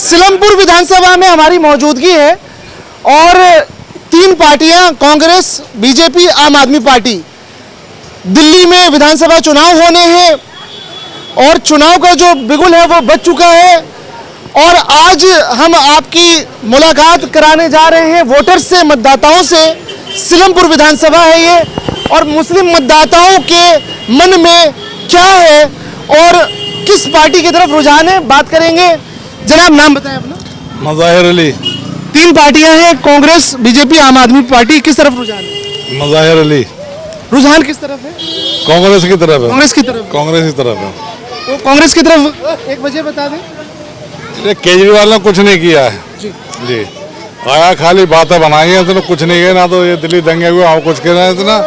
सिलमपुर विधानसभा में हमारी मौजूदगी है और तीन पार्टियां कांग्रेस, बीजेपी, आम आदमी पार्टी, दिल्ली में विधानसभा चुनाव होने हैं और चुनाव का जो बिगुल है वो बज चुका है। और आज हम आपकी मुलाकात कराने जा रहे हैं वोटर्स से, मतदाताओं से। सिलमपुर विधानसभा है ये और मुस्लिम मतदाताओं के मन में क्या है और किस पार्टी की तरफ रुझान है, बात करेंगे। जनाब, नाम बताएं अपना। मज़ाहिर अली। तीन पार्टियां हैं, कांग्रेस, बीजेपी, आम आदमी पार्टी, किस तरफ रुझान है? मज़ाहिर अली। रुझान किस तरफ है? कांग्रेस की तरफ है। कांग्रेस की तरफ। कांग्रेस की तरफ है। तो कांग्रेस की तरफ एक वजह बता दें। ये केजरीवाल ने कुछ नहीं किया है जी। आया खाली बातें बनाई हैं, तो कुछ नहीं किया। ना तो ये दिल्ली दंगे हुए और कुछ कह रहे हैं इतना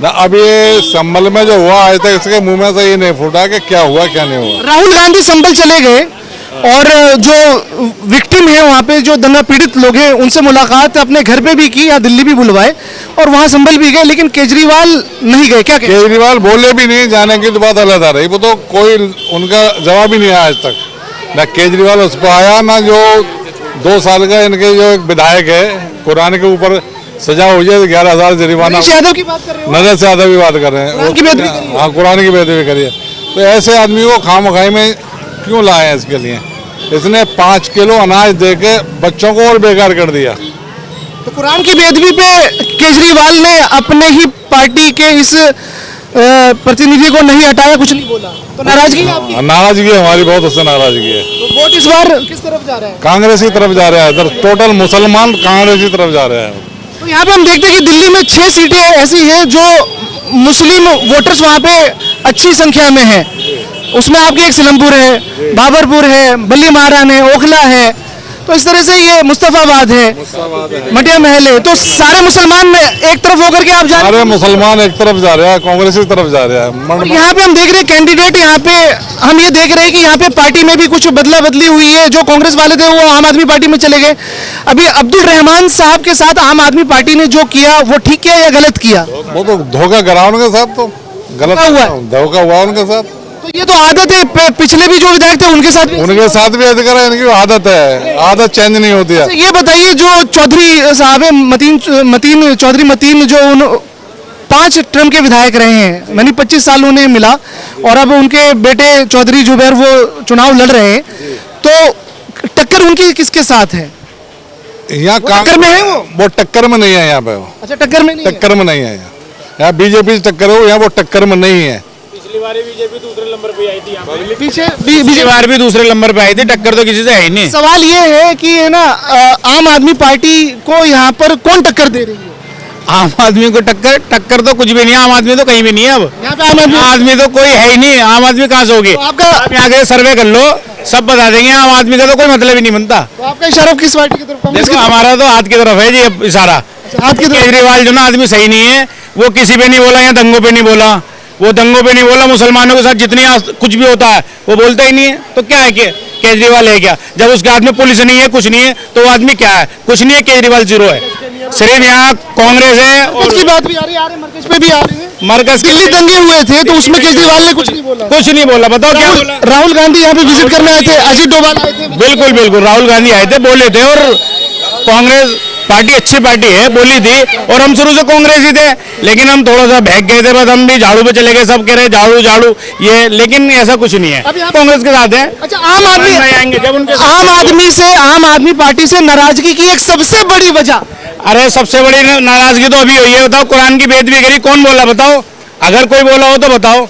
ना। अब ये संभल में जो हुआ आज तक इसके मुंह में से ये नहीं फूटा कि क्या हुआ क्या नहीं हुआ। राहुल गांधी संभल चले गए और जो विक्टिम है वहाँ पे, जो दंगा पीड़ित लोग हैं, उनसे मुलाकात अपने घर पे भी की या दिल्ली भी बुलवाए और वहाँ संभल भी गए, लेकिन केजरीवाल नहीं गए। क्या केजरीवाल बोले भी नहीं, जाने की तो बात अलग आ रही। वो तो कोई उनका जवाब ही नहीं आया आज तक। ना केजरीवाल उस पर आया, ना जो 2 साल का इनके जो एक विधायक है, कुरान के ऊपर सजा हो जाए 11,000 जुर्माना। यादव की बात कर रहे हो? नरेश यादव की बात कर रहे हैं। हाँ, कुरान की बेदबी करी है। तो ऐसे आदमी को खामखाई में क्यों लाए हैं? इसके लिए इसने 5 किलो अनाज देके बच्चों को और बेकार कर दिया। तो कुरान की बेदबी पे केजरीवाल ने अपने ही पार्टी के इस प्रतिनिधि को नहीं हटाया, कुछ नहीं बोला, तो नाराजगी है आपकी? नाराजगी हमारी बहुत, उससे नाराजगी है। तो वोट इस बार किस तरफ जा रहा है? कांग्रेस की तरफ जा रहा है। इधर टोटल मुसलमान कांग्रेस की तरफ जा रहे हैं। तो यहाँ पे हम देखते हैं कि दिल्ली में 6 सीटें ऐसी हैं जो मुस्लिम वोटर्स वहाँ पे अच्छी संख्या में है। उसमें आपके एक सिलमपुर है, बाबरपुर है, बल्ली महारान है, ओखला है, तो इस तरह से ये मुस्तफाबाद है, मटिया महल है। तो सारे मुसलमान एक तरफ होकर के आप जा रहे हैं? सारे मुसलमान एक तरफ जा रहे हैं, कांग्रेस की तरफ जा रहे हैं। यहाँ पे हम देख रहे हैं कैंडिडेट, यहाँ पे हम ये देख रहे हैं कि यहाँ पे पार्टी में भी कुछ बदला बदली हुई है। जो कांग्रेस वाले थे वो आम आदमी पार्टी में चले गए। अभी अब्दुल रहमान साहब के साथ आम आदमी पार्टी ने जो किया वो ठीक किया या गलत किया? वो तो धोखा करा उनके साथ, तो गलत हुआ, धोखा हुआ उनके साथ। तो ये तो आदत है, पिछले भी जो विधायक थे उनके साथ भी अधिकार है। इनकी आदत है, आदत चेंज नहीं होती है। ये बताइए, जो चौधरी साहब है, मतीन चौधरी, जो 5 टर्म के विधायक रहे हैं, यानी 25 साल उन्हें मिला और अब उनके बेटे चौधरी जुबैर वो चुनाव लड़ रहे हैं, तो टक्कर उनकी किसके साथ है? यहाँ टक्कर में है वो टक्कर में नहीं है यहाँ पे। अच्छा, टक्कर में नहीं, टक्कर में नहीं है। यहाँ बीजेपी से टक्कर है, यहाँ वो टक्कर में नहीं है। पिछली बार बीजेपी दूसरे नंबर पे आई थी, पीछे पिछली बार भी दूसरे नंबर पे आई थी। टक्कर तो किसी से है ही नहीं। सवाल ये है कि है ना, आम आदमी पार्टी को यहाँ पर कौन टक्कर दे रही है? आम आदमी को टक्कर तो कुछ भी नहीं है। आम आदमी तो कहीं भी नहीं है। अब यहाँ पे आम आदमी तो कोई है ही नहीं। आम आदमी कहाँ से होगी? आपका आप यहाँ के सर्वे कर लो, सब बता देंगे। आम आदमी का तो कोई मतलब ही नहीं बनता। तो आपका इशारा किस पार्टी की तरफ? देखो, हमारा तो हाथ की तरफ है जी इशारा। हाथ की तरफ। केजरीवाल जो ना आदमी सही नहीं है, वो किसी पे नहीं बोला, या दंगों पे नहीं बोला, वो दंगों पे नहीं बोला। मुसलमानों के साथ जितनी कुछ भी होता है वो बोलता ही नहीं है। तो क्या है कि केजरीवाल है क्या? जब उसके हाथ में पुलिस नहीं है, कुछ नहीं है, तो वो आदमी क्या है? कुछ नहीं है। केजरीवाल जीरो है। सिर्फ यहाँ कांग्रेस है। और उसकी बात भी आ रही है, मरकज पे भी आ रही है। मरकज के दिल्ली दंगे हुए थे तो उसमें केजरीवाल ने कुछ नहीं बोला। कुछ नहीं बोला। बताओ क्या बोला? राहुल गांधी यहाँ पे विजिट करने आए थे, अजीत डोभाल आए थे। बिल्कुल बिल्कुल, राहुल गांधी आए थे, बोले थे। और कांग्रेस पार्टी अच्छी पार्टी है, बोली थी। और हम शुरू से कांग्रेस ही थे, लेकिन हम थोड़ा सा बहक गए थे। बस हम भी झाड़ू पे चले गए। सब कह रहे झाड़ू झाड़ू ये, लेकिन ऐसा कुछ नहीं है। कांग्रेस के साथ है। अच्छा, आम आएंगे जब उनके आम आदमी पार्टी से नाराजगी की एक सबसे बड़ी वजह? अरे सबसे बड़ी नाराजगी तो अभी हुई है। बताओ, कुरान की बेदबी करी, कौन बोला? बताओ, अगर कोई बोला हो तो बताओ।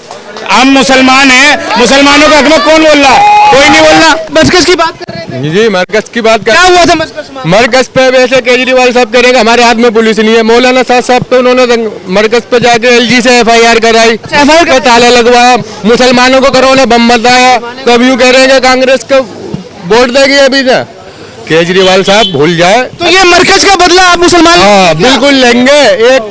हम मुसलमान हैं, मुसलमानों के हक में कौन बोल रहा है? कोई नहीं बोल रहा। मरकज की बात कर रहे थे जी, मरकज की बात क्या हुआ था? मरकज पे वैसे केजरीवाल साहब करेगा, हमारे हाथ में पुलिस नहीं है। मौलाना साहब पे उन्होंने मरकज पे जाके एलजी से FIR कराई, FIR पे ताला लगवाया, मुसलमानों को करोड़ों बम बताया। तो अब यूँ कह रहे हैं कि कांग्रेस को वोट देगी अभी ना। केजरीवाल साहब भूल जाए तो ये मरकज का बदला आप मुसलमान? हाँ, बिल्कुल लेंगे। एक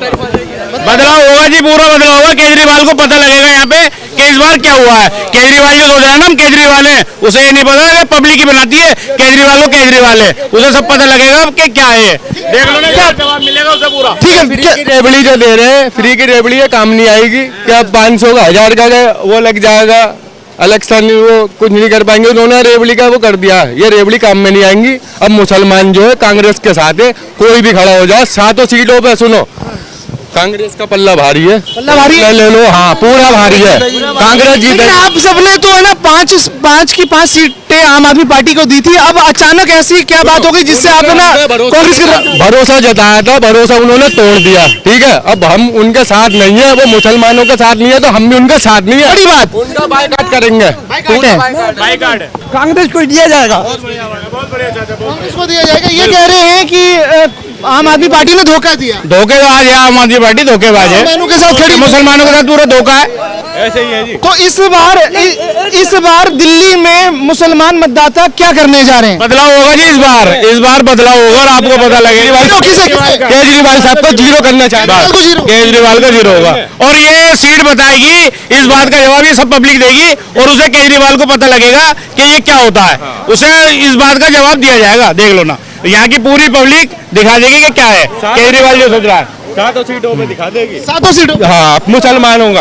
बदलाव होगा जी, पूरा बदलाव होगा। केजरीवाल को पता लगेगा यहाँ पे कि इस बार क्या हुआ है। केजरीवाल जो सोच रहा है ना, हम केजरीवाल है, उसे ये नहीं पता कि पब्लिक ही बनाती है केजरीवाल को केजरीवाल है। उसे सब पता लगेगा कि क्या है। देख लो ना, क्या जवाब मिलेगा उसे पूरा। ठीक है। फ्री की रेबड़ी जो दे रहे हैं, फ्री की रेबड़ी है, काम नहीं आएगी। क्या 500 का 1000 का वो लग जाएगा? इलेक्शन वो कुछ नहीं कर पाएंगे, उन्होंने रेवड़ी का वो कर दिया, ये रेवड़ी काम में नहीं आएंगी। अब मुसलमान जो है कांग्रेस के साथ है, कोई भी खड़ा हो जाए, 7 सीटों पे सुनो कांग्रेस का पल्ला भारी है, पल्ला भारी है? ले लो, हाँ पूरा भारी है, कांग्रेस जीते। लेकिन आप सबने तो है ना 5 सीटें आम आदमी पार्टी को दी थी, अब अचानक ऐसी क्या बात हो गई जिससे आप है ना कांग्रेस के भरोसा जताया था, भरोसा उन्होंने तोड़ दिया, ठीक है। अब हम उनके साथ नहीं है, वो मुसलमानों के साथ नहीं है, तो हम भी उनके साथ नहीं है। बड़ी बात, उनका बाइकाट करेंगे, कांग्रेस को दिया जाएगा, कांग्रेस को दिया जाएगा। ये कह रहे हैं कि आम आदमी पार्टी ने धोखा दिया, धोखेबाज है आम आदमी पार्टी, धोखेबाज है, मुसलमानों के साथ खड़ी, मुसलमानों के साथ पूरा धोखा है। ऐसे ही है जी। तो इस बार दिल्ली में मुसलमान मतदाता क्या करने जा रहे हैं? बदलाव होगा जी, इस बार बदलाव होगा और आपको पता लगेगा। केजरीवाल साहब को जीरो करना चाहते हैं, केजरीवाल का जीरो होगा और ये सीट बताएगी, इस बात का जवाब ये सब पब्लिक देगी और उसे केजरीवाल को पता लगेगा कि ये क्या होता है, उसे इस बात का जवाब दिया जाएगा। देख लो ना, यहाँ की पूरी पब्लिक दिखा देगी कि क्या है केजरीवाल जो सोच रहा है। 7 सीटों पे दिखा देगी, 7 सीटों। हाँ मुसलमानों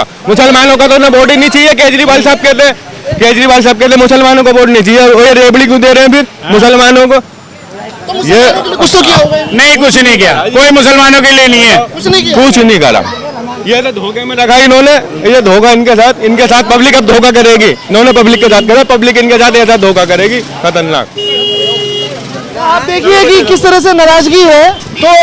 का तो ना वोट ही नहीं चाहिए। केजरीवाल साहब कहते मुसलमानों को वोट नहीं चाहिए, वो ये रेवड़ी क्यों दे रहे हैं फिर मुसलमानों को? ये कुछ तो किया होगा, नहीं, कुछ नहीं किया, कोई मुसलमानों के लिए नहीं है, कुछ नहीं किया। कुछ नहीं करा, ये तो धोखे में रखा इन्होंने, ये धोखा इनके साथ पब्लिक अब धोखा करेगी। इन्होंने पब्लिक के साथ करा, पब्लिक इनके साथ ऐसा धोखा करेगी, खतरनाक। आप देखिए कि किस तरह से नाराजगी है। तो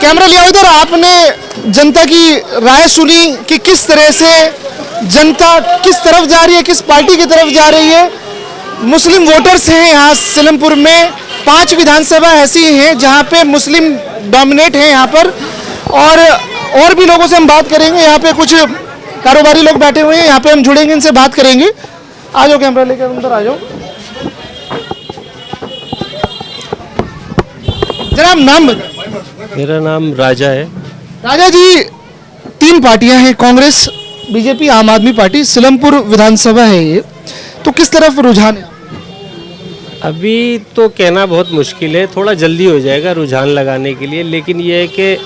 कैमरा लिया उधर, आपने जनता की राय सुनी कि किस तरह से जनता किस तरफ जा रही है, किस पार्टी की तरफ जा रही है। मुस्लिम वोटर्स हैं यहाँ सीलमपुर में, 5 विधानसभा ऐसी हैं जहाँ पे मुस्लिम डोमिनेट हैं यहाँ पर, और भी लोगों से हम बात करेंगे। यहाँ पे कुछ कारोबारी लोग बैठे हुए हैं, यहाँ पे हम जुड़ेंगे, इनसे बात करेंगे। आ जाओ, कैमरा लेकर अंदर आ जाओ। जनाब, नाम बताइए। मेरा नाम राजा है। राजा जी, 3 पार्टियां हैं, कांग्रेस, बीजेपी, आम आदमी पार्टी, सीलमपुर विधानसभा है ये, तो किस तरफ रुझान है? अभी तो कहना बहुत मुश्किल है, थोड़ा जल्दी हो जाएगा रुझान लगाने के लिए, लेकिन ये है कि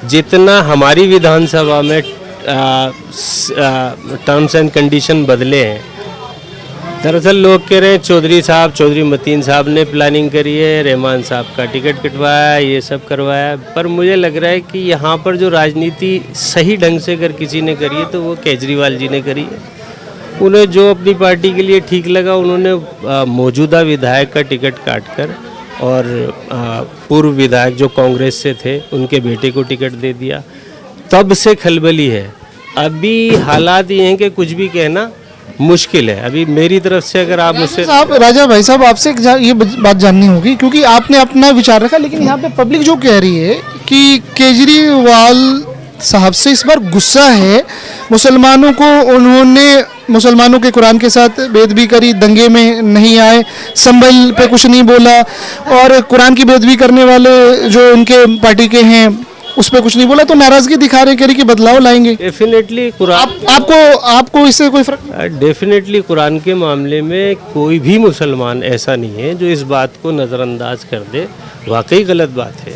जितना हमारी विधानसभा में टर्म्स एंड कंडीशन बदले हैं, दरअसल लोग कह रहे हैं चौधरी मतीन साहब ने प्लानिंग करी है, रहमान साहब का टिकट कटवाया, ये सब करवाया, पर मुझे लग रहा है कि यहाँ पर जो राजनीति सही ढंग से अगर किसी ने करी है तो वो केजरीवाल जी ने करी है। उन्हें जो अपनी पार्टी के लिए ठीक लगा, उन्होंने मौजूदा विधायक का टिकट काटकर और पूर्व विधायक जो कांग्रेस से थे उनके बेटे को टिकट दे दिया। तब से खलबली है। अभी हालात ये हैं कि कुछ भी कहना मुश्किल है। अभी मेरी तरफ से अगर आप मुझसे राजा भाई साहब, आपसे ये बात जाननी होगी, क्योंकि आपने अपना विचार रखा, लेकिन यहाँ पे पब्लिक जो कह रही है कि केजरीवाल साहब से इस बार गुस्सा है, मुसलमानों के कुरान के साथ बेदबी करी, दंगे में नहीं आए, संभल पे कुछ नहीं बोला, और कुरान की बेदबी करने वाले जो उनके पार्टी के हैं उस पर कुछ नहीं बोला, तो नाराजगी दिखा रहे, कह रही कि बदलाव लाएंगे। डेफिनेटली कुरान आपको इससे कोई फर्क? डेफिनेटली कुरान के मामले में कोई भी मुसलमान ऐसा नहीं है जो इस बात को नज़रअंदाज कर दे, वाकई गलत बात है।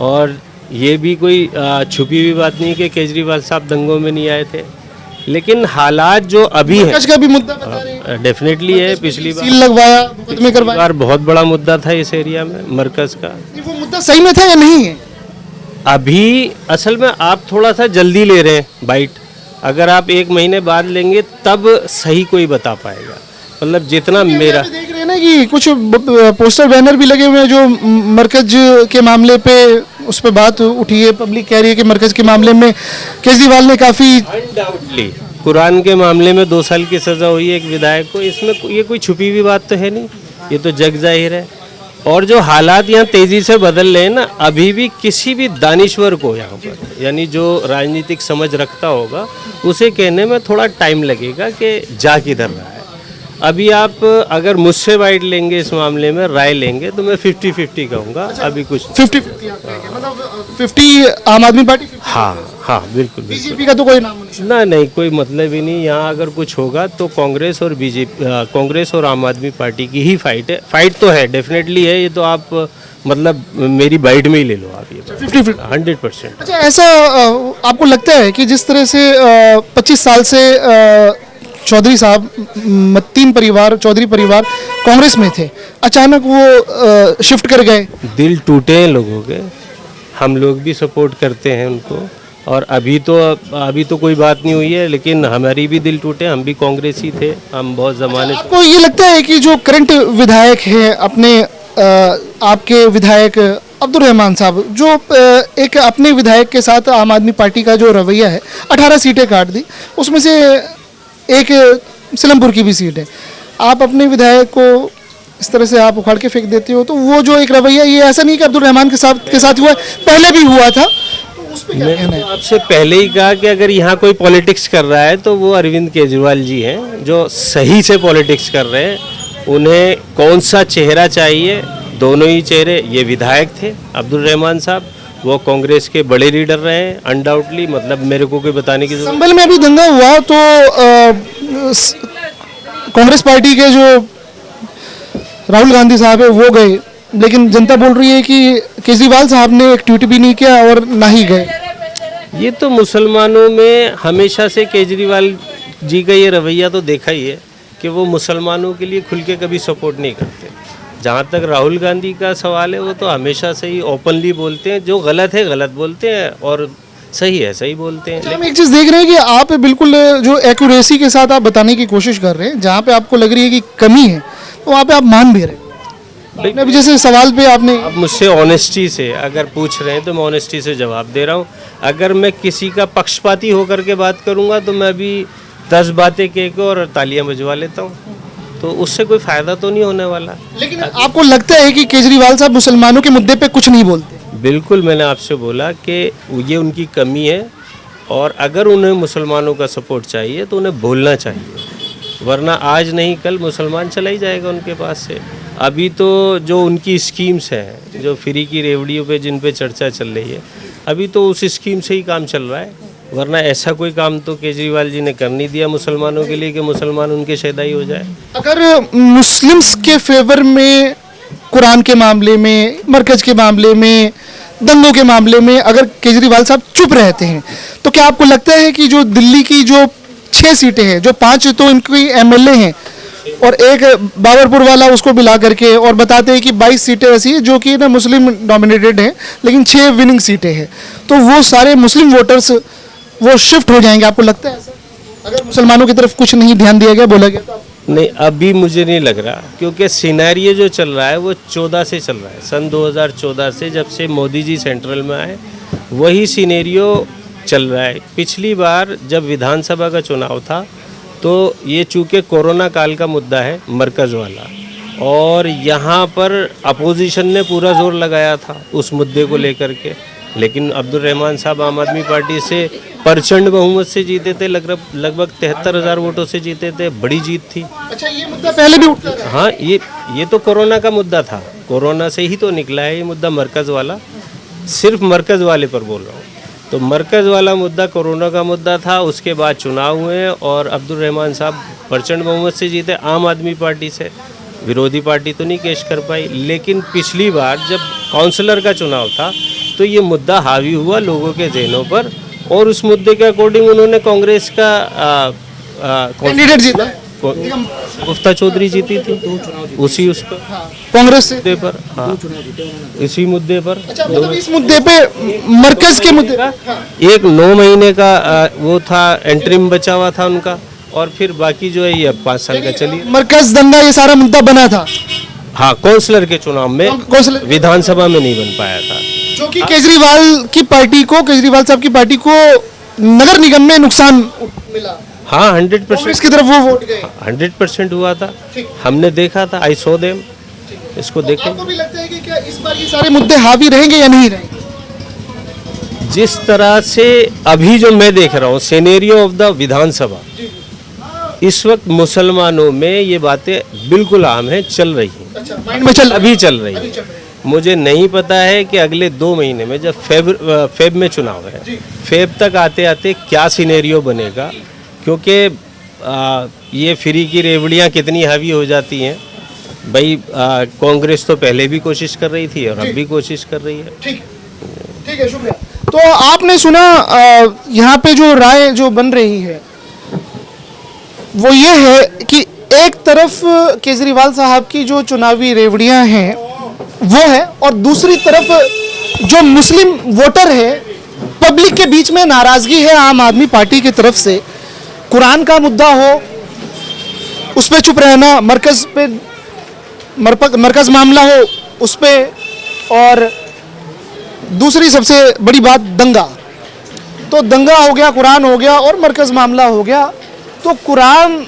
और ये भी कोई छुपी हुई बात नहीं कि केजरीवाल साहब दंगों में नहीं आए थे, लेकिन हालात जो अभी हैं, का भी मुद्दा बता रहे हैं, डेफिनेटली है। पिछली सील लगवाया, मुकदमे करवाए, बार बहुत बड़ा मुद्दा था इस एरिया में मरकज का। वो मुद्दा सही में था या नहीं है? अभी असल में आप थोड़ा सा जल्दी ले रहे हैं बाइट, अगर आप 1 महीने बाद लेंगे तब सही कोई बता पाएगा। मतलब जितना मेरा देख रहे हैं ना कि कुछ पोस्टर बैनर भी लगे हुए हैं जो मरकज के मामले पे, उस पर बात उठी है, पब्लिक कह रही है कि मरकज के मामले में केजरीवाल ने काफ़ी अनडाउटली कुरान के मामले में 2 साल की सज़ा हुई है एक विधायक को, इसमें ये कोई छुपी हुई बात तो है नहीं, ये तो जग जाहिर है। और जो हालात यहाँ तेज़ी से बदल रहे हैं ना, अभी भी किसी भी दानिश्वर को यहाँ पर, यानी जो राजनीतिक समझ रखता होगा, उसे कहने में थोड़ा टाइम लगेगा कि जा किधर रहा है। अभी आप अगर मुझसे वाइड लेंगे इस मामले में, राय लेंगे, तो मैं 50-50 कहूँगा। अभी कुछ 50-50 मतलब 50 आम आदमी पार्टी, हाँ बिल्कुल। बीजेपी का तो कोई नाम नहीं? नहीं कोई मतलब ही नहीं। यहाँ अगर कुछ होगा तो कांग्रेस और बीजेपी, कांग्रेस और आम आदमी पार्टी की ही फाइट है। फाइट तो है, डेफिनेटली है, ये तो आप मतलब मेरी बाइट में ही ले लो आप, ये 100%। अच्छा, ऐसा आपको लगता है कि जिस तरह से 25 साल से चौधरी साहब 3 चौधरी परिवार कांग्रेस में थे, अचानक वो शिफ्ट कर गए। दिल टूटे हैं लोगों के, हम लोग भी सपोर्ट करते हैं उनको, और अभी तो कोई बात नहीं हुई है, लेकिन हमारी भी दिल टूटे, हम भी कांग्रेस ही थे, हम बहुत ज़माने से। आपको ये लगता है कि जो करंट विधायक हैं अपने आपके विधायक अब्दुल रहमान साहब, जो एक अपने विधायक के साथ आम आदमी पार्टी का जो रवैया है, 18 सीटें काट दी, उसमें से एक सिलमपुर की भी सीट है, आप अपने विधायक को इस तरह से आप उखाड़ के फेंक देते हो, तो वो जो एक रवैया, ये ऐसा नहीं कि अब्दुल रहमान के साथ हुआ है, पहले भी हुआ था, तो उस पे क्या कहना है? आपसे पहले ही कहा कि अगर यहाँ कोई पॉलिटिक्स कर रहा है तो वो अरविंद केजरीवाल जी हैं, जो सही से पॉलिटिक्स कर रहे हैं। उन्हें कौन सा चेहरा चाहिए, दोनों ही चेहरे, ये विधायक थे अब्दुल रहमान साहब, वो कांग्रेस के बड़े लीडर रहे हैं अनडाउटली, मतलब मेरे को कोई बताने की जरूरत। संभल में अभी दंगा हुआ तो कांग्रेस पार्टी के जो राहुल गांधी साहब है वो गए, लेकिन जनता बोल रही है कि केजरीवाल साहब ने एक ट्वीट भी नहीं किया और ना ही गए। ये तो मुसलमानों में हमेशा से केजरीवाल जी का ये रवैया तो देखा ही है कि वो मुसलमानों के लिए खुल के कभी सपोर्ट नहीं करते। जहाँ तक राहुल गांधी का सवाल है, वो तो हमेशा से ही ओपनली बोलते हैं, जो गलत है गलत बोलते हैं और सही है सही बोलते हैं। हम एक चीज़ देख रहे हैं कि आप बिल्कुल जो एक्यूरेसी के साथ आप बताने की कोशिश कर रहे हैं, जहाँ पे आपको लग रही है कि कमी है, तो वहाँ पे आप मान भी रहे हैं। आपने अभी जैसे सवाल पे आपने अब मुझसे ऑनेस्टी से अगर पूछ रहे हैं तो मैं ऑनेस्टी से जवाब दे रहा हूँ। अगर मैं किसी का पक्षपाती होकर के बात करूँगा तो मैं अभी 10 बातें कह के और तालियां बजवा लेता हूँ, तो उससे कोई फ़ायदा तो नहीं होने वाला। लेकिन आपको लगता है कि केजरीवाल साहब मुसलमानों के मुद्दे पे कुछ नहीं बोलते? बिल्कुल, मैंने आपसे बोला कि ये उनकी कमी है, और अगर उन्हें मुसलमानों का सपोर्ट चाहिए तो उन्हें बोलना चाहिए, वरना आज नहीं कल मुसलमान चला ही जाएगा उनके पास से। अभी तो जो उनकी स्कीम्स हैं, जो फ्री की रेवड़ियों पे जिन पे चर्चा चल रही है, अभी तो उस स्कीम से ही काम चल रहा है, वरना ऐसा कोई काम तो केजरीवाल जी ने कर नहीं दिया मुसलमानों के लिए कि मुसलमान उनके शहदाई हो जाए। अगर मुस्लिम्स के फेवर में कुरान के मामले में, मरकज के मामले में, दंगों के मामले में अगर केजरीवाल साहब चुप रहते हैं, तो क्या आपको लगता है कि जो दिल्ली की जो 6 सीटें हैं, जो 5 तो इनकी एमएलए हैं और एक बाबरपुर वाला उसको मिला करके, और बताते हैं कि 22 सीटें ऐसी हैं जो कि ना मुस्लिम डोमिनेटेड हैं, लेकिन 6 विनिंग सीटें हैं, तो वो सारे मुस्लिम वोटर्स वो शिफ्ट हो जाएंगे? आपको लगता है ऐसा, अगर मुसलमानों की तरफ कुछ नहीं ध्यान दिया गया, बोला गया तो? नहीं, अभी मुझे नहीं लग रहा, क्योंकि सिनेरियो जो चल रहा है वो 14 से चल रहा है, सन 2014 से, जब से मोदी जी सेंट्रल में आए वही सिनेरियो चल रहा है। पिछली बार जब विधानसभा का चुनाव था तो ये चूँकि कोरोना काल का मुद्दा है मरकज़ वाला, और यहाँ पर अपोजिशन ने पूरा जोर लगाया था उस मुद्दे को लेकर के, लेकिन अब्दुल रहमान साहब आम आदमी पार्टी से प्रचंड बहुमत से जीते थे, लगभग 73,000 वोटों से जीते थे, बड़ी जीत थी। अच्छा, ये मुद्दा पहले भी उठता था? हाँ, ये तो कोरोना का मुद्दा था, कोरोना से ही तो निकला है ये मुद्दा मरकज़ वाला, सिर्फ मरकज़ वाले पर बोल रहा हूँ। तो मरकज़ वाला मुद्दा कोरोना का मुद्दा था, उसके बाद चुनाव हुए और अब्दुल रहमान साहब प्रचंड बहुमत से जीते आम आदमी पार्टी से, विरोधी पार्टी तो नहीं केश कर पाई। लेकिन पिछली बार जब काउंसलर का चुनाव था तो ये मुद्दा हावी हुआ लोगों के जहनों पर, और उस मुद्दे के अकॉर्डिंग उन्होंने कांग्रेस का कैंडिडेट जीता, मुफ्ता चौधरी जीती थी उसी उस पर कांग्रेस से। मुद्दे पर, हाँ इसी मुद्दे पर। अच्छा, मतलब इस मुद्दे पे, मरकज के मुद्दे पे एक 9 महीने का वो था, एंट्रीम बचा हुआ था उनका, और फिर बाकी जो है ये 5 साल का चली। मरकज दंगा ये सारा मुद्दा बना था, हाँ, काउंसलर के चुनाव में, काउंसलर विधानसभा में नहीं बन पाया था, जो कि केजरीवाल की पार्टी को, केजरीवाल साहब की पार्टी को नगर निगम में नुकसान मिला। हाँ 100% कांग्रेस की तरफ वो वोट गए। 100% हुआ था, हमने देखा था, आई सो देम, इसको देखें। आपको भी लगता है कि क्या इस बार ये सारे मुद्दे हावी रहेंगे या नहीं रहेंगे? जिस तरह से अभी जो मैं देख रहा हूँ सिनेरियो ऑफ द विधानसभा, इस वक्त मुसलमानों में ये बातें बिल्कुल आम हैं, चल रही हैं। अच्छा, माइंड में चल अभी चल रही है। मुझे नहीं पता है कि अगले 2 महीने में, जब फेब में चुनाव है, फेब तक आते आते क्या सिनेरियो बनेगा, क्योंकि ये फ्री की रेवड़ियाँ कितनी हावी हो जाती हैं भाई। कांग्रेस तो पहले भी कोशिश कर रही थी और अब भी कोशिश कर रही है। ठीक है, शुक्रिया। तो आपने सुना यहाँ पे जो राय जो बन रही है, वो ये है कि एक तरफ केजरीवाल साहब की जो चुनावी रेवड़ियां हैं वो है, और दूसरी तरफ जो मुस्लिम वोटर है, पब्लिक के बीच में नाराजगी है आम आदमी पार्टी की तरफ से। कुरान का मुद्दा हो उस पे चुप रहना, मरकज मामला हो उस पे, और दूसरी सबसे बड़ी बात दंगा। तो दंगा हो गया, कुरान हो गया और मरकज मामला हो गया। तो कुरान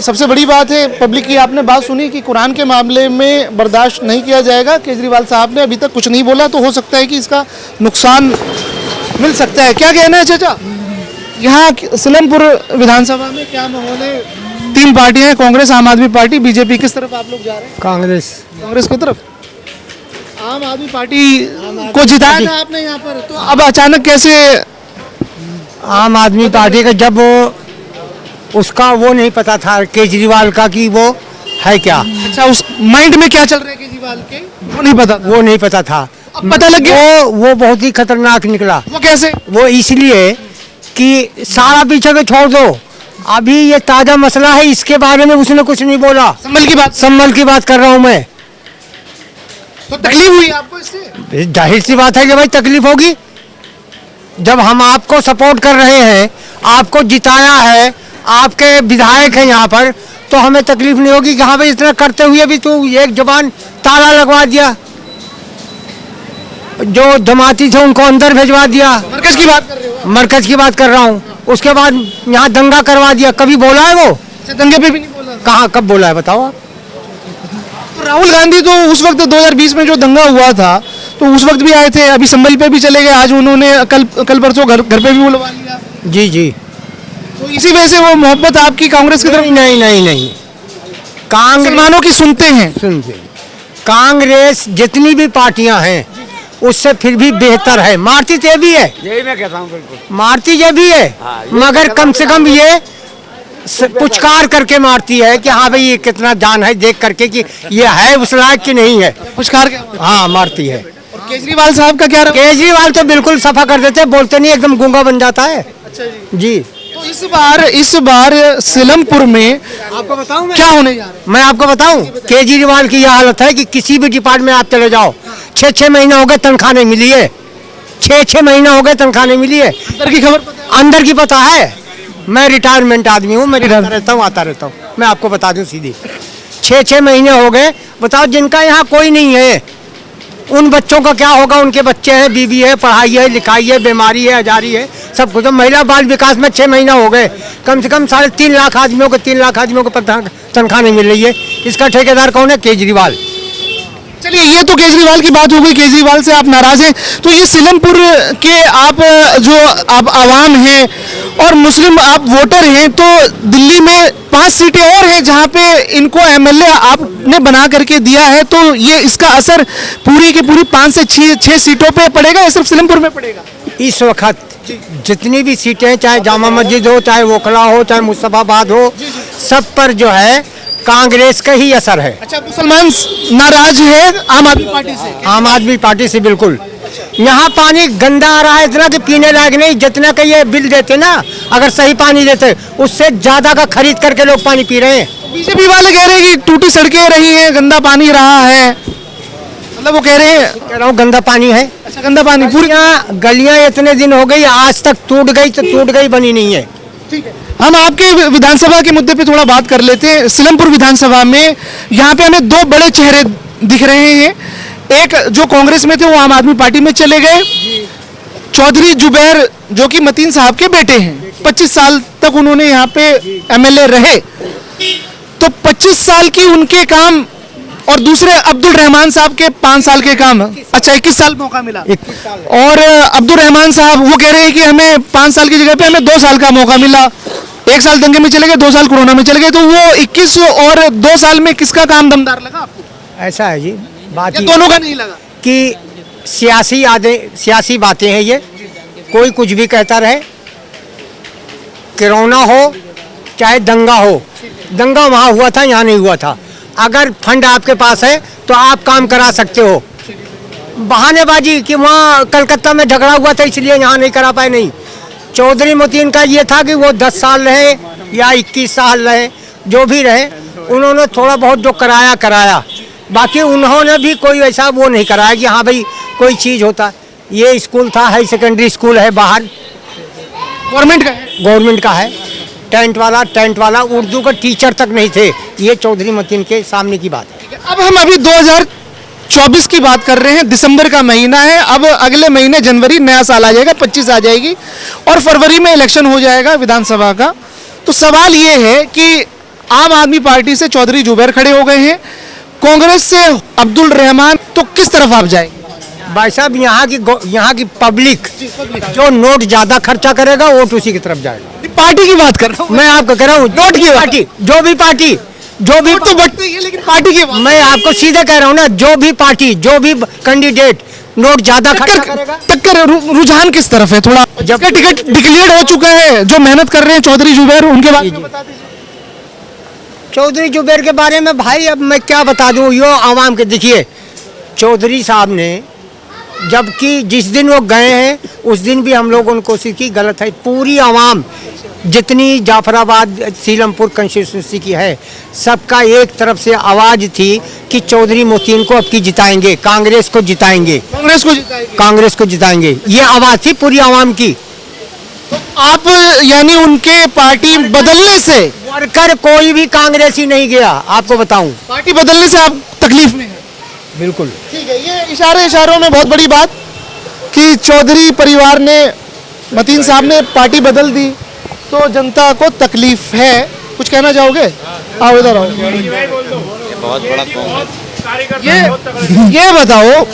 सबसे बड़ी बात है, पब्लिक की आपने बात सुनी कि कुरान के मामले में बर्दाश्त नहीं किया जाएगा। केजरीवाल साहब ने अभी तक कुछ नहीं बोला, तो हो सकता है कि इसका नुकसान मिल सकता है। क्या कहना है चाचा? यहाँ सिलमपुर विधानसभा में क्या माहौल है? तीन पार्टियां हैं, कांग्रेस, आम आदमी पार्टी, बीजेपी। किस तरफ आप लोग जा रहे हैं? कांग्रेस की तरफ। आम आदमी पार्टी को जिताया था आपने यहाँ पर, तो अब अचानक कैसे? आम आदमी पार्टी का जब उसका वो नहीं पता था केजरीवाल का कि वो है क्या। अच्छा, उस माइंड में क्या चल रहा है केजरीवाल के, वो नहीं पता? वो नहीं पता था। अब पता लग गया। वो बहुत ही खतरनाक निकला। वो कैसे? वो इसलिए कि सारा पीछे के छोड़ दो, अभी ये ताजा मसला है, इसके बारे में उसने कुछ नहीं बोला। संभल की बात कर रहा हूँ मैं। तो तकलीफ हुई आपको इससे? जाहिर सी बात है कि भाई तकलीफ होगी। जब हम आपको सपोर्ट कर रहे हैं, आपको जिताया है, आपके विधायक हैं यहाँ पर, तो हमें तकलीफ नहीं होगी कि हाँ भाई इतना करते हुए भी तू एक जबान ताला लगवा दिया, जो जमाती थे उनको अंदर भिजवा दिया। मरकज की बात कर रहे हो? मरकज की बात कर रहा हूँ। उसके बाद यहाँ दंगा करवा दिया। कभी बोला है वो? दंगे पे भी नहीं बोला। कहाँ, कब बोला है बताओ आप? तो राहुल गांधी तो उस वक्त 2020 में जो दंगा हुआ था, तो उस वक्त भी आए थे, अभी संभल पे भी चले गए, आज उन्होंने कल परसों घर पे भी बुलवा लिया। जी जी। तो इसी वजह से वो मोहब्बत आपकी कांग्रेस की तरफ? नहीं। मुसलमानों की सुनते हैं। सुनते कांग्रेस जितनी भी पार्टियां हैं उससे फिर भी बेहतर है। मारती तो भी है, यही मैं कहता हूँ, बिल्कुल मारती ये भी है, मगर कम से कम ये पुचकार करके मारती है कि हाँ भाई ये कितना जान है, देख करके कि ये है उस लायक की नहीं है। पुचकार के? हाँ, मारती है। और केजरीवाल साहब का क्या? केजरीवाल तो बिल्कुल सफा कर देते, बोलते नहीं, एकदम गूंगा बन जाता है। अच्छा जी। तो इस बार सिलमपुर में आपको बताऊं क्या होने जा रहा है? मैं आपको बताऊं, केजरीवाल की यह हालत है कि किसी भी डिपार्टमेंट में आप चले जाओ, 6-6 महीना हो गए तनख्वाह नहीं मिली है। 6-6 महीना हो गए तनख्वाह नहीं मिली है। अंदर की खबर पता है? अंदर की पता है। मैं रिटायरमेंट आदमी हूँ, मैं रहता रहता हूँ, आता रहता हूँ। मैं आपको बता दूं सीधी, 6-6 महीने हो गए। बताओ, जिनका यहाँ कोई नहीं है उन बच्चों का क्या होगा? उनके बच्चे हैं, बीवी है, पढ़ाई है, लिखाई है, बीमारी है, हजारी है, सब कुछ। महिला बाल विकास में 6 महीना हो गए, कम से कम 3.5 लाख आदमियों को 3 लाख आदमियों को तनख्वाह नहीं मिल रही है। इसका ठेकेदार कौन है? केजरीवाल। चलिए, ये तो केजरीवाल की बात हो गई, केजरीवाल से आप नाराज हैं। तो ये सिलमपुर के आप जो आप आवाम हैं और मुस्लिम आप वोटर हैं, तो दिल्ली में 5 सीटें और हैं जहां पे इनको एमएलए आपने बना करके दिया है, तो ये इसका असर पूरी की पूरी 5 से 6 सीटों पे पड़ेगा या सिर्फ सिलमपुर में पड़ेगा? इस वक्त जितनी भी सीटें, चाहे जामा मस्जिद हो, चाहे वोखला हो, चाहे मुस्तफाबाद हो, सब पर जो है कांग्रेस का ही असर है। अच्छा, मुसलमान नाराज है आम आदमी पार्टी से? आम आदमी पार्टी से बिल्कुल। यहाँ पानी गंदा आ रहा है इतना कि पीने लायक नहीं। जितना का ये बिल देते ना, अगर सही पानी देते, उससे ज्यादा का खरीद करके लोग पानी पी रहे हैं। बीजेपी वाले कह रहे हैं कि टूटी सड़कें रही हैं, गंदा पानी रहा है, मतलब वो कह रहे हैं। कह रहा हूँ गंदा पानी है। अच्छा, गंदा पानी। पूरी गलियां इतने दिन हो गई, आज तक टूट गई तो टूट गई, बनी नहीं है। ठीक है, हम आपके विधानसभा के मुद्दे पे थोड़ा बात कर लेते हैं। सिलमपुर विधानसभा में यहाँ पे हमें 2 बड़े चेहरे दिख रहे हैं। एक जो कांग्रेस में थे वो आम आदमी पार्टी में चले गए, चौधरी जुबैर, जो कि मतीन साहब के बेटे हैं। 25 साल तक उन्होंने यहाँ पे एमएलए रहे, तो 25 साल की उनके काम, और दूसरे अब्दुल रहमान साहब के 5 साल के काम। अच्छा, 21 साल मौका मिला। और अब्दुल रहमान साहब वो कह रहे हैं कि हमें 5 साल की जगह पे हमें 2 साल का मौका मिला। 1 साल दंगे में चले गए, 2 साल कोरोना में चले गए, तो वो 21 और 2 साल में किसका काम दमदार लगा आपको? ऐसा है जी, बात या दोनों का नहीं लगा? कि सियासी बातें हैं ये, कोई कुछ भी कहता रहे। कोरोना हो चाहे दंगा हो, दंगा वहाँ हुआ था, यहाँ नहीं हुआ था। अगर फंड आपके पास है तो आप काम करा सकते हो। बहानेबाजी कि वहाँ कलकत्ता में झगड़ा हुआ था इसलिए यहाँ नहीं करा पाए, नहीं। चौधरी मतीन का ये था कि वो 10 साल रहे, या 21 साल रहे, जो भी रहे, उन्होंने थोड़ा बहुत जो कराया। बाकी उन्होंने भी कोई ऐसा वो नहीं कराया कि हाँ भाई कोई चीज़ होता। ये स्कूल था, हाई सेकेंडरी स्कूल है बाहर, गवर्नमेंट का है। टेंट वाला उर्दू का टीचर तक नहीं थे। ये चौधरी मतीन के सामने की बात है। अब हम अभी 2024 की बात कर रहे हैं, दिसंबर का महीना है। अब अगले महीने जनवरी नया साल आ जाएगा, 25 आ जाएगी और फरवरी में इलेक्शन हो जाएगा विधानसभा का। तो सवाल ये है कि आम आदमी पार्टी से चौधरी जुबैर खड़े हो गए हैं, कांग्रेस से अब्दुल रहमान, तो किस तरफ आप जाएंगे? भाई साहब, यहाँ की पब्लिक जो नोट ज्यादा खर्चा करेगा वोट उसी की तरफ जाएगा। पार्टी की बात कर रहा हूँ मैं आपको कह रहा हूँ, नोट की पार्टी, जो भी तो बटते ही है, लेकिन पार्टी की बात। मैं आपको सीधे कह रहा हूँ ना, जो भी पार्टी, जो भी कैंडिडेट नोट ज्यादा खर्चा करेगा। टक्कर रुझान किस तरफ है? थोड़ा जब टिकट डिक्लेयर हो चुका है, जो मेहनत कर रहे हैं चौधरी जुबैर, उनके बारे में बता दीजिए। चौधरी जुबैर के बारे में भाई अब मैं क्या बता दूं, यो आवाम के। देखिए, चौधरी साहब ने जबकि जिस दिन वो गए हैं उस दिन भी हम लोगों ने कोशिश की, गलत है। पूरी आवाम जितनी जाफराबाद सीलमपुर कंस्टिट्यूंसी की है, सबका एक तरफ से आवाज थी कि चौधरी मोतीन को अब की जिताएंगे, कांग्रेस को जिताएंगे। ये आवाज थी पूरी आवाम की। आप यानी उनके पार्टी बदलने से वर्कर कोई भी कांग्रेसी नहीं गया, आपको बताऊं। पार्टी बदलने से आप तकलीफ में हैं? बिल्कुल ठीक है। ये इशारों में बहुत बड़ी बात कि चौधरी परिवार ने, मतीन साहब ने पार्टी बदल दी तो जनता को तकलीफ है। कुछ कहना चाहोगे? आओ इधर आओ। ये बताओ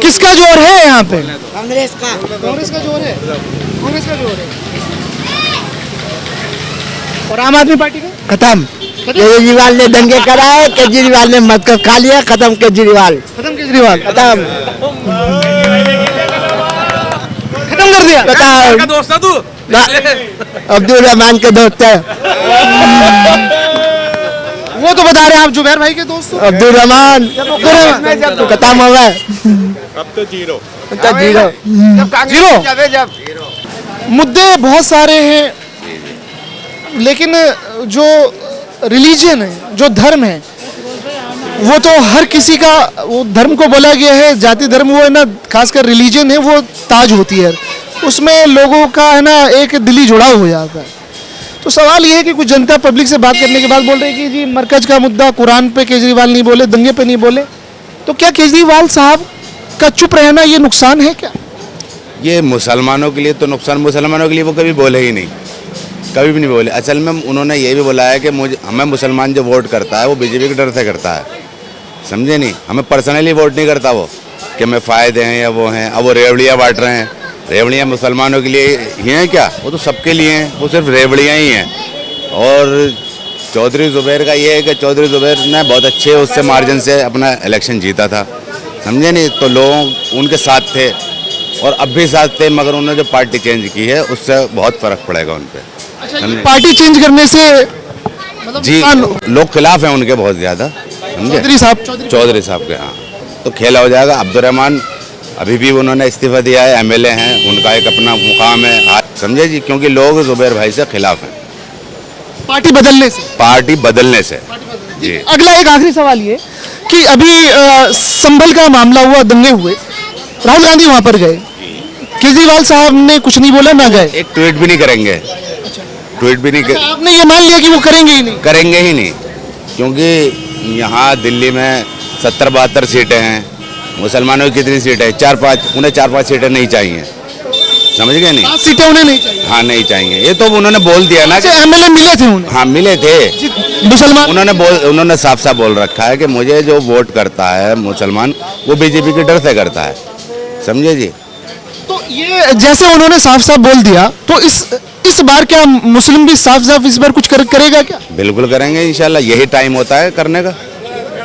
किसका जोर है यहाँ पे? कांग्रेस का जोर है। और आम आदमी पार्टी का खत्म। केजरीवाल ने दंगे कराए, केजरीवाल ने मत कर खा लिया, खत्म केजरीवाल। खत्म खत्म कर दिया। खत्म। दोस्त तू अब्दुल रहमान के दोस्त है। वो तो बता रहे हैं आप जुबैर भाई के दोस्त हो। अब्दुल रहमान खत्म हो गए। अब तो जीरो। मुद्दे बहुत सारे हैं, लेकिन जो रिलीजन है, जो धर्म है, वो तो हर किसी का, वो धर्म को बोला गया है जाति धर्म, वो है ना, खासकर रिलीजन है वो ताज होती है, उसमें लोगों का है ना एक दिली जुड़ाव हो जाता है। तो सवाल ये है कि कुछ जनता पब्लिक से बात करने के बाद बोल रही है कि जी मरकज का मुद्दा, कुरान पे केजरीवाल नहीं बोले, दंगे पे नहीं बोले, तो क्या केजरीवाल साहब का चुप रहना ये नुकसान है क्या? ये मुसलमानों के लिए तो नुकसान, मुसलमानों के लिए वो कभी बोले ही नहीं, कभी भी नहीं बोले। असल में उन्होंने ये भी बोला है कि हमें मुसलमान जो वोट करता है वो बीजेपी के डर से करता है, समझे नहीं, हमें पर्सनली वोट नहीं करता वो कि हमें फ़ायदे हैं या वो हैं। अब वो रेवड़ियाँ बांट रहे हैं, रेवड़ियाँ मुसलमानों के लिए ही हैं क्या? वो तो सबके लिए हैं, वो सिर्फ रेवड़ियाँ ही हैं। और चौधरी जुबैर का ये है कि चौधरी जुबैर ने बहुत अच्छे उससे मार्जिन से अपना इलेक्शन जीता था, समझे नहीं, तो लोग उनके साथ थे और अब भी साथ थे, मगर उन्होंने जो पार्टी चेंज की है उससे बहुत फ़र्क पड़ेगा उन पर। पार्टी चेंज करने से मतलब जी लोग खिलाफ हैं उनके बहुत ज़्यादा, समझे, चौधरी साहब के। हाँ, तो खेला हो जाएगा। अब्दुल रहमान अभी भी उन्होंने इस्तीफा दिया है, एमएलए हैं, उनका एक अपना मुकाम है, समझे जी, क्योंकि लोग जुबैर भाई से खिलाफ हैं पार्टी बदलने से। जी। अगला एक आखिरी सवाल ये कि अभी संभल का मामला हुआ, दंगे हुए, राहुल गांधी वहां पर गए, केजरीवाल साहब ने कुछ नहीं बोला, ना गए, एक ट्वीट भी नहीं करेंगे, ट्वीट भी नहीं आपने ये मान लिया कि वो करेंगे ही नहीं, क्योंकि यहाँ दिल्ली में 70-72 सीटें हैं, मुसलमानों की कितनी सीटें हैं? 4-5, उन्हें 4-5 सीटें नहीं चाहिए, समझ गए नहीं, 5 सीटें उन्हें नहीं चाहिए। हाँ, नहीं चाहिए, ये तो उन्होंने बोल दिया ना कि एमएलए मिले थे उन्हें। हाँ, मिले थे मुसलमान, उन्होंने साफ साफ बोल रखा है कि मुझे जो वोट करता है मुसलमान, वो बीजेपी के डर से करता है, समझे जी। तो ये जैसे उन्होंने साफ साफ बोल दिया, तो इस बार क्या मुस्लिम भी साफ साफ इस बार कुछ करेगा क्या? बिल्कुल करेंगे इंशाल्लाह, यही टाइम होता है करने का,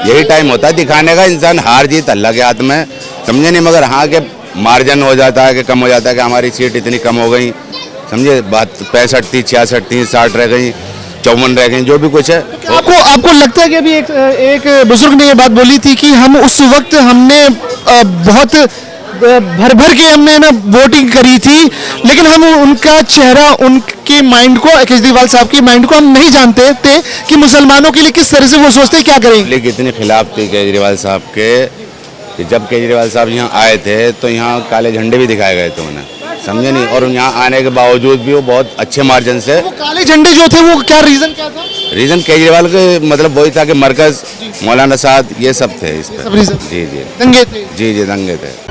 यही टाइम होता है दिखाने का। इंसान हार जीत अल्लाह के हाथ में, समझे नहीं, मगर हाँ के मार्जिन हो जाता है कि कम हो जाता है कि हमारी सीट इतनी कम हो गई, समझे, बात 65 थी, 66 थी, 60 रह गई, 54 रह गई, जो भी कुछ है। आपको लगता है कि अभी एक बुजुर्ग ने ये बात बोली थी कि हम उस वक्त हमने बहुत भर भर के हमने ना वोटिंग करी थी, लेकिन हम उनका चेहरा, उनके माइंड को, केजरीवाल साहब की माइंड को हम नहीं जानते थे कि मुसलमानों के लिए किस तरह से वो सोचते, क्या करेंगे। पब्लिक इतने खिलाफ थी केजरीवाल साहब के कि जब केजरीवाल साहब यहाँ आए थे तो यहाँ काले झंडे भी दिखाए गए थे उन्हें, समझे नहीं। और यहाँ आने के बावजूद भी वो बहुत अच्छे मार्जिन से, वो काले झंडे जो थे वो क्या रीजन क्या था? रीजन केजरीवाल के मतलब वही था कि मरकज, मौलाना साहब, ये सब थे इस सब पर। रीजन जी जी दंगे थे। जी जी दंगे थे।